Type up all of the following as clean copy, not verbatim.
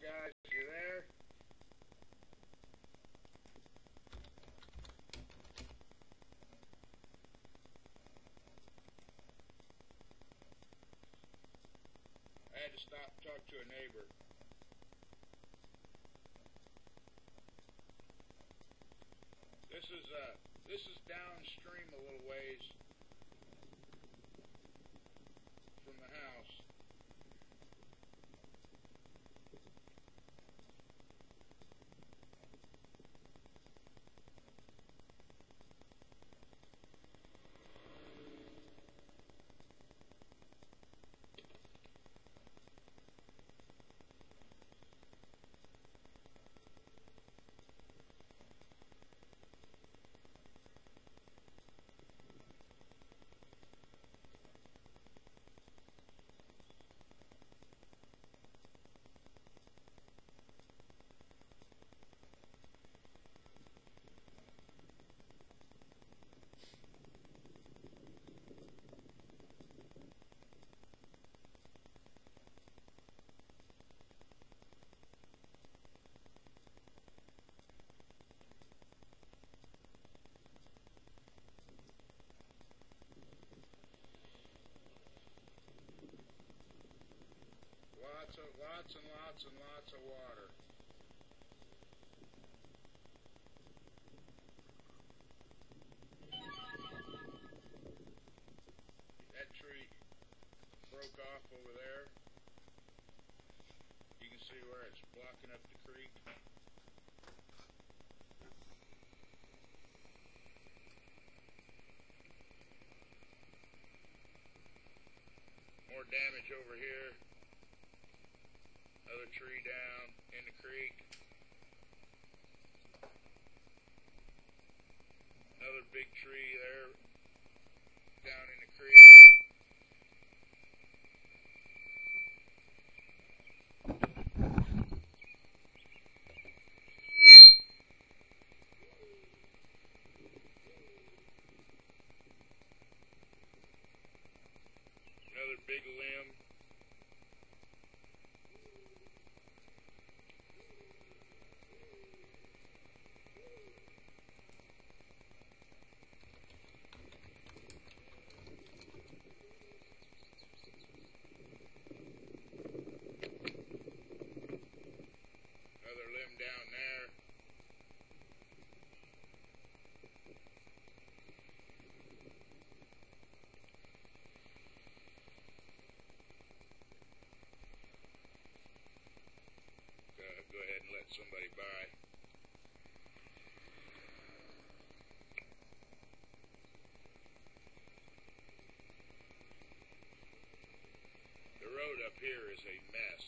guys, you there? I had to stop and talk to a neighbor. This is downstream a little ways from the house. Lots of water. That tree broke off over there. You can see where it's blocking up the creek. More damage over here. Another tree down in the creek. Another big tree there down in the creek. Another big limb. Down there. Go ahead and let somebody by. The road up here is a mess.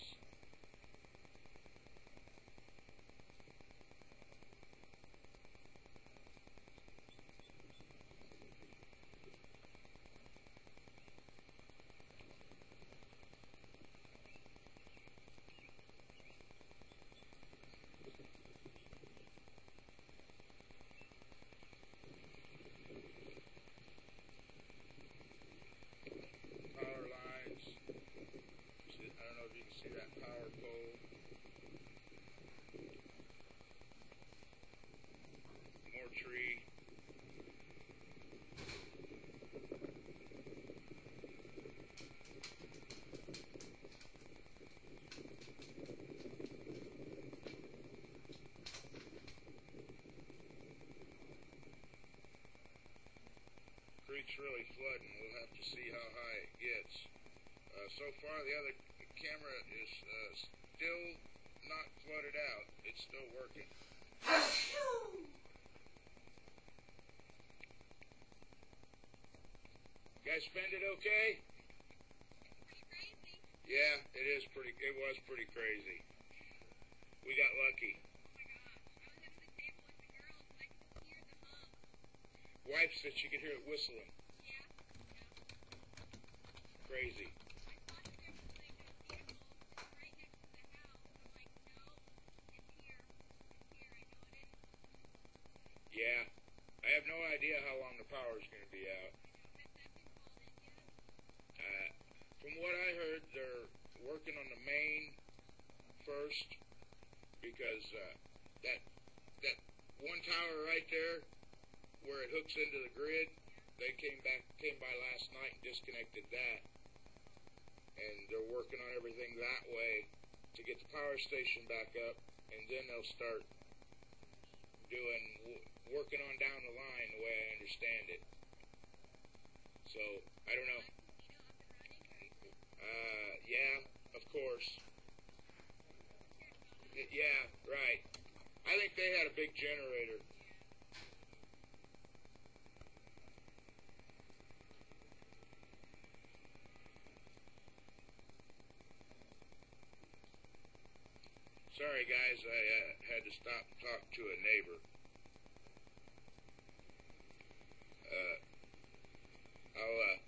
Tree. Creek's really flooding. We'll have to see how high it gets. So far, the other camera is still not flooded out. It's still working. You guys spend it okay? Pretty crazy. Yeah, it was pretty crazy. We got lucky. Oh my gosh. I was under the table with the girls and I could hear the hum. Wife said she could hear it whistling. Yeah. Crazy. I thought that there was like a vehicle right next to the house. I'm like, no, it's here. It's here. I know it is. Yeah. I have no idea how long the power's going to be out. From what I heard, they're working on the main first, because that one tower right there where it hooks into the grid, they came by last night and disconnected that, and they're working on everything that way to get the power station back up, and then they'll start working on down the line the way I understand it. So I don't know. Yeah, of course. Yeah, right. I think they had a big generator. Sorry, guys, I had to stop and talk to a neighbor. I'll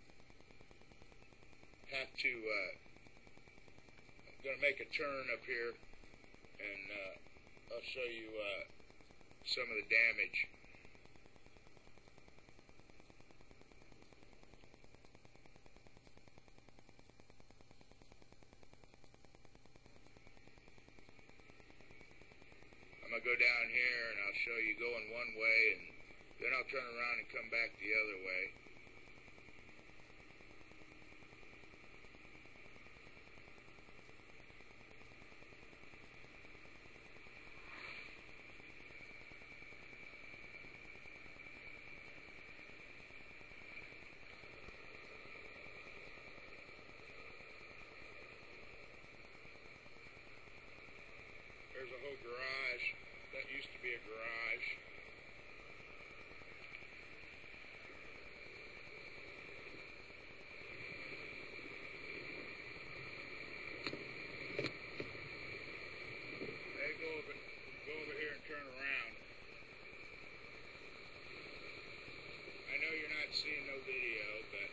have to, I'm going to make a turn up here, and I'll show you some of the damage. I'm going to go down here, and I'll show you going one way, and then I'll turn around and come back the other way. There's a whole garage. That used to be a garage. Hey, go over here and turn around. I know you're not seeing no video, but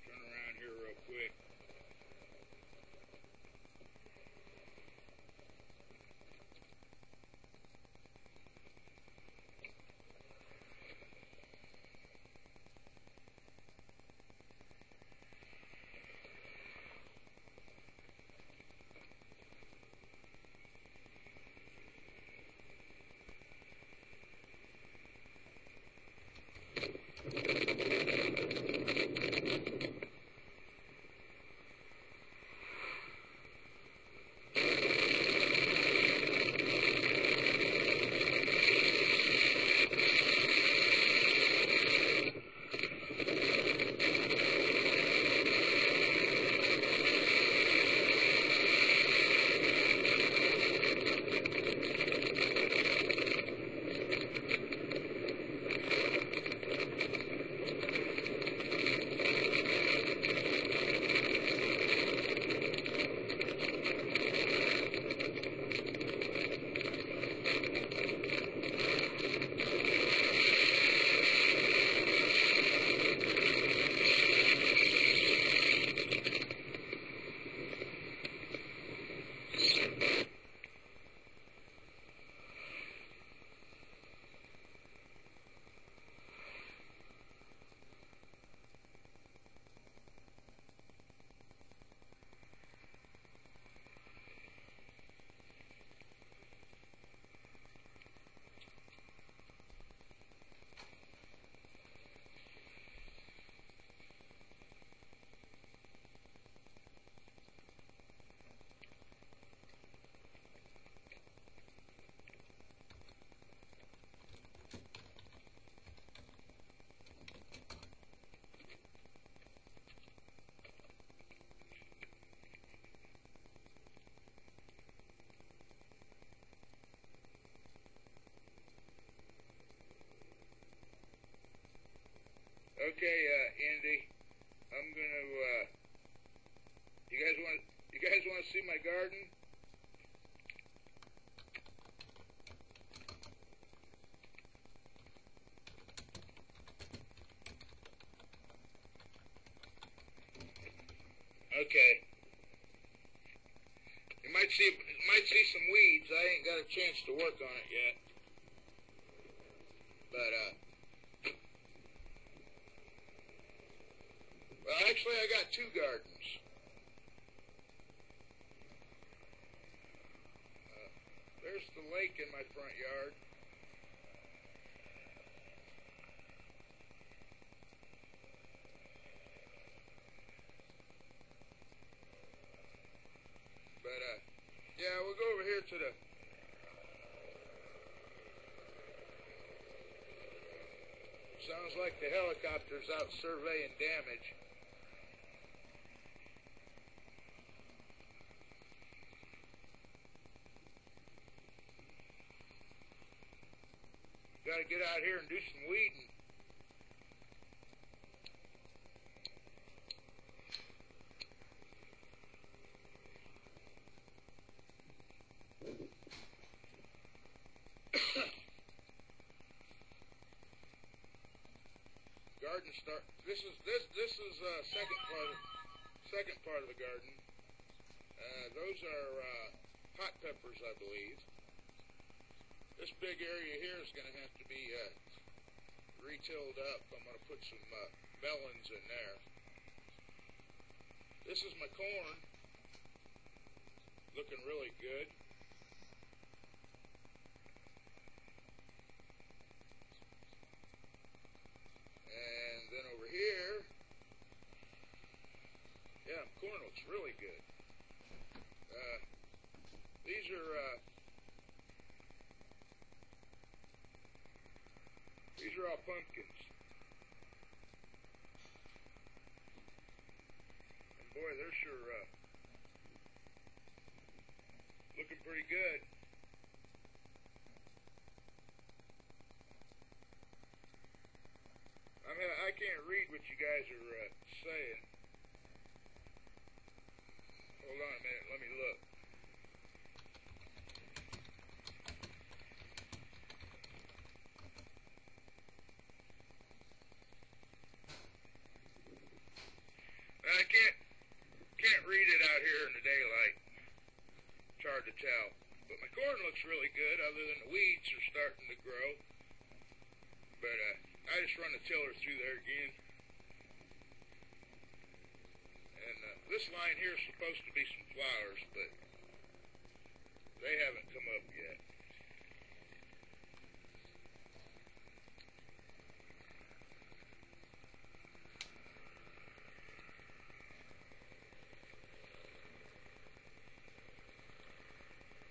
turn around here real quick. Okay, Andy, I'm gonna. You guys want to see my garden? Okay. You might see some weeds. I ain't got a chance to work on it yet. got two gardens. There's the lake in my front yard. But, yeah, we'll go over here to the... Sounds like the helicopter's out surveying damage. Got to get out here and do some weeding. Garden start. This is second part of the garden. Those are hot peppers, I believe. This big area here is going to have to be retilled up. I'm going to put some melons in there. This is my corn. Looking really good. And then over here, yeah, corn looks really good. These are all pumpkins. And boy, they're sure looking pretty good. I can't read what you guys are saying. Hold on a minute, let me look. I can't read it out here in the daylight. It's hard to tell. But my corn looks really good, other than the weeds are starting to grow. But I just run the tiller through there again. And this line here is supposed to be some flowers, but they haven't come up yet.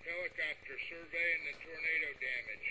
Helicopter surveying the tornado damage.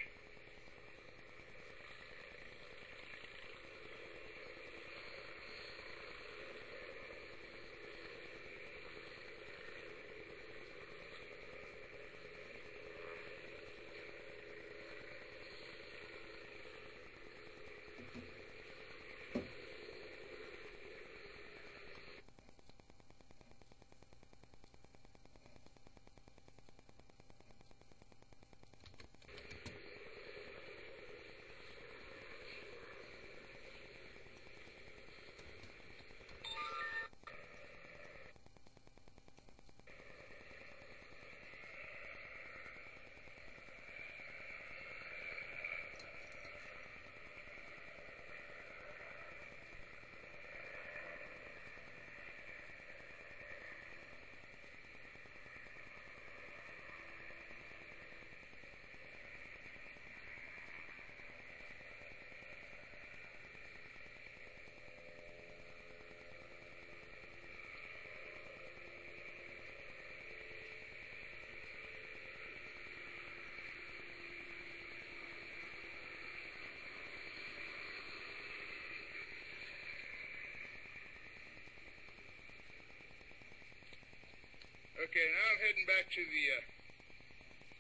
Okay, now I'm heading back to the,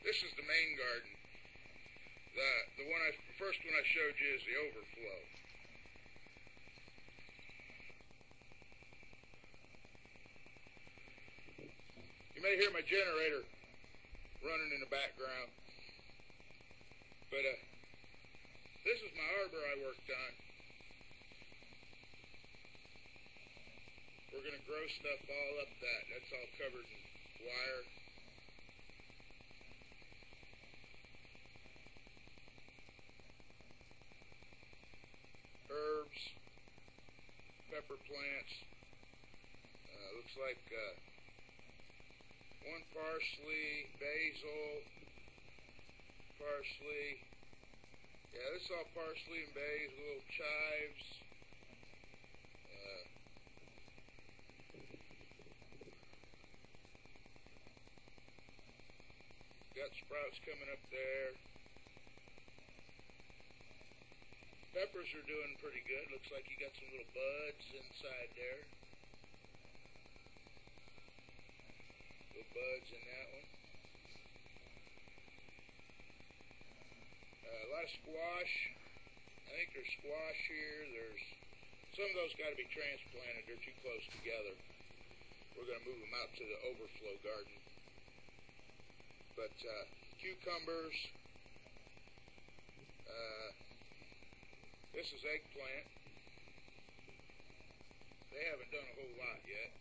this is the main garden. The first one I showed you is the overflow. You may hear my generator running in the background. But, this is my arbor I worked on. We're going to grow stuff all up that. That's all covered in wire. Herbs, pepper plants. looks like one parsley, basil, parsley. Yeah, this is all parsley and basil, little chives. Got sprouts coming up there. Peppers are doing pretty good. Looks like you got some little buds inside there. Little buds in that one. A lot of squash. I think there's squash here. There's some of those got to be transplanted. They're too close together. We're going to move them out to the overflow garden. But cucumbers. This is eggplant. They haven't done a whole lot yet,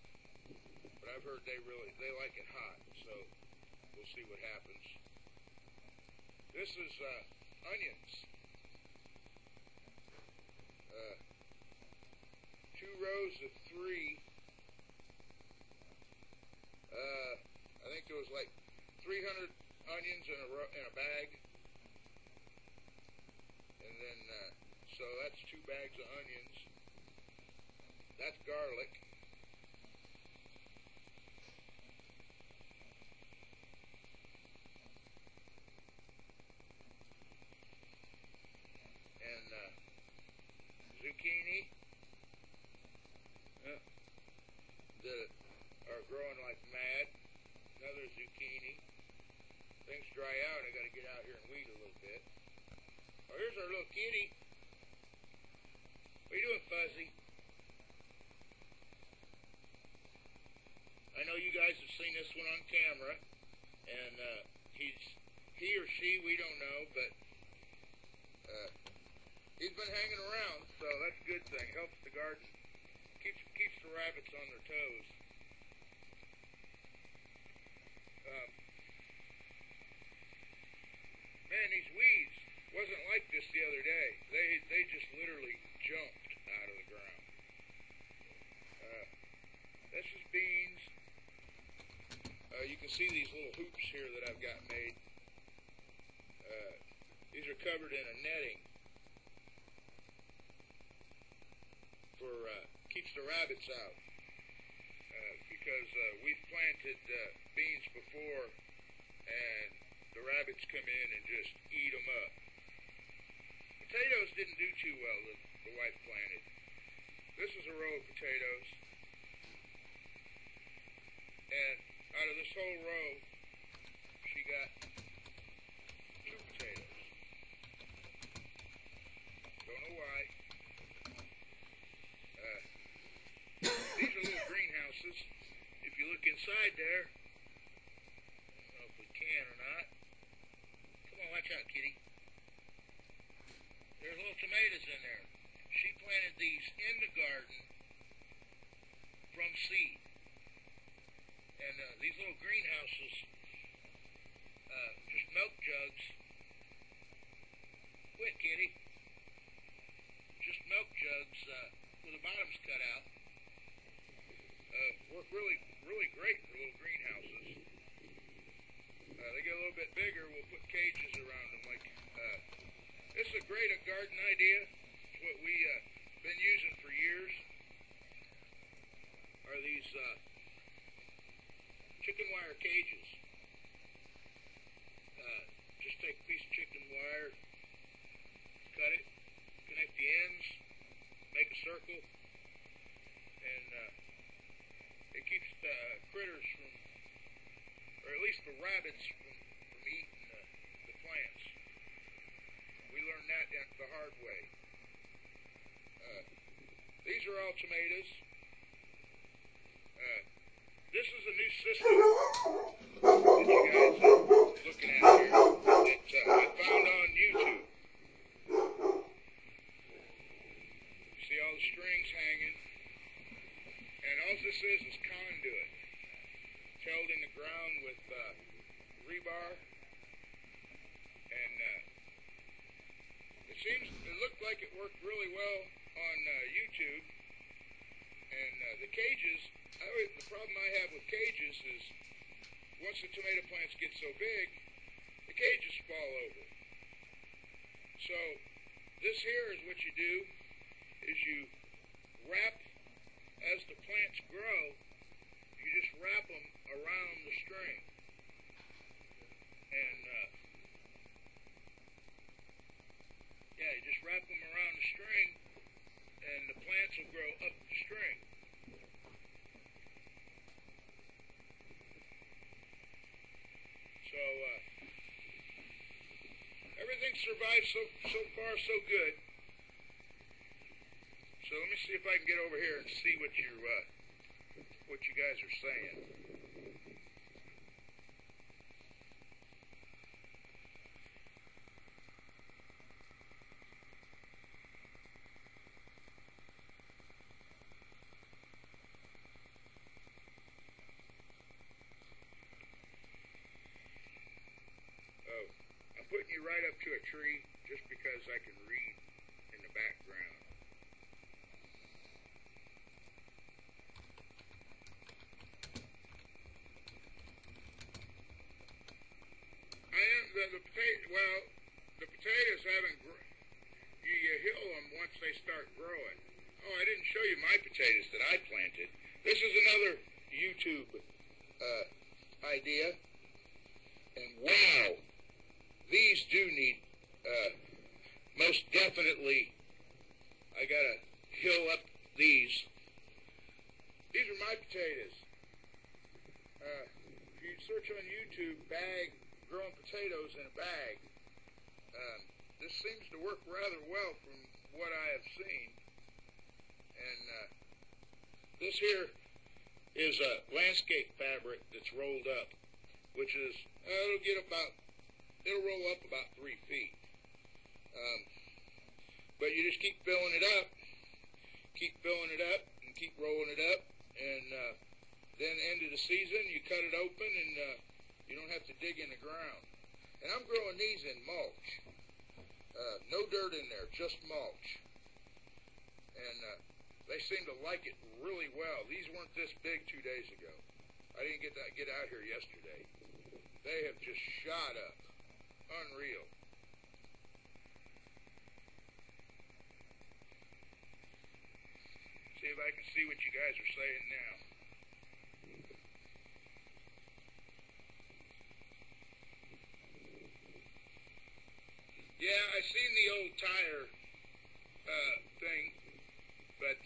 but I've heard they like it hot, so we'll see what happens. This is onions. 2 rows of 3. I think there was like 300 onions in a bag, and then so that's 2 bags of onions. That's garlic. And zucchini that are growing like mad. Another zucchini. Things dry out, I got to get out here and weed a little bit. Oh, here's our little kitty. What are you doing, Fuzzy? I know you guys have seen this one on camera, and he or she, we don't know, but he's been hanging around, so that's a good thing. Helps the garden, keeps the rabbits on their toes. Man, these weeds wasn't like this the other day. They just literally jumped out of the ground. This is beans. You can see these little hoops here that I've got made. These are covered in a netting for keeps the rabbits out. Because we've planted beans before, and the rabbits come in and just eat them up. Potatoes didn't do too well that the wife planted. This is a row of potatoes, and out of this whole row, she got 2 potatoes. Don't know why. These are little greenhouses. If you look inside there, I don't know if we can or not. Come on, watch out, kitty. There's little tomatoes in there. She planted these in the garden from seed. And these little greenhouses, just milk jugs. Quit, kitty. Just milk jugs with the bottoms cut out. Work really great for little greenhouses. They get a little bit bigger, we'll put cages around them. This is a great garden idea. It's what we've been using for years. Are these chicken wire cages. Just take a piece of chicken wire, cut it, connect the ends, make a circle, and it keeps the critters from, or at least the rabbits from eating the plants. We learned that the hard way. These are all tomatoes. This is a new system that you guys are looking at here that I found on YouTube. You see all the strings hanging, and all this is conduit. It's held in the ground with rebar, and it looked like it worked really well on YouTube. And the cages, The problem I have with cages is once the tomato plants get so big, the cages fall over. So this here is what you do, is you wrap, as the plants grow, you just wrap them around the string. And, yeah, you just wrap them around the string, and the plants will grow up the string. So, everything survived so far so good. So let me see if I can get over here and see what you guys are saying. Oh, I'm putting you right up to a tree just because I can read in the background. The potatoes haven't grown. You hill them once they start growing. Oh, I didn't show you my potatoes that I planted. This is another YouTube idea. And wow, these do need, most definitely, I gotta hill up these. These are my potatoes. If you search on YouTube, growing potatoes in a bag, this seems to work rather well from what I have seen. And this here is a landscape fabric that's rolled up, which is, it'll roll up about 3 feet. But you just keep filling it up, and keep rolling it up, and then end of the season, you cut it open, and you don't have to dig in the ground. And I'm growing these in mulch. No dirt in there, just mulch. And they seem to like it really well. These weren't this big 2 days ago. I didn't get out here yesterday. They have just shot up. Unreal. See if I can see what you guys are saying now. Yeah, I seen the old tire thing, but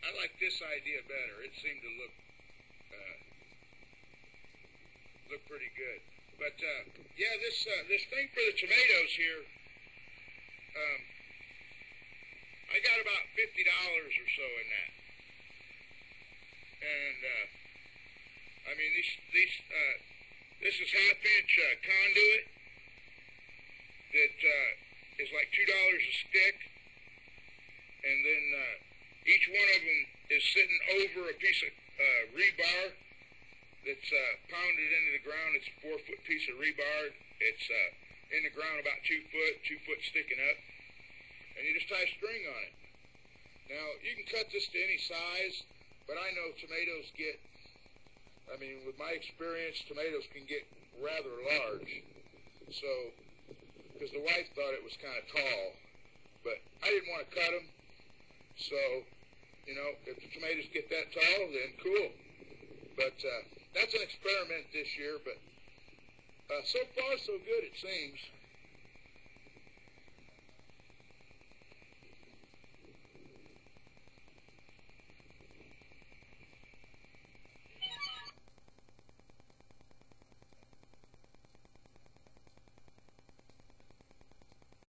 I like this idea better. It seemed to look pretty good. But yeah, this thing for the tomatoes here, I got about $50 or so in that, and I mean this is half-inch conduit that is like $2 a stick, and then each one of them is sitting over a piece of rebar that's pounded into the ground. It's a 4-foot piece of rebar. It's in the ground about 2 foot sticking up, and you just tie a string on it. Now, you can cut this to any size, but I know tomatoes with my experience, tomatoes can get rather large. So, because the wife thought it was kind of tall, but I didn't want to cut them. So, if the tomatoes get that tall, then cool. But that's an experiment this year, but so far so good, it seems.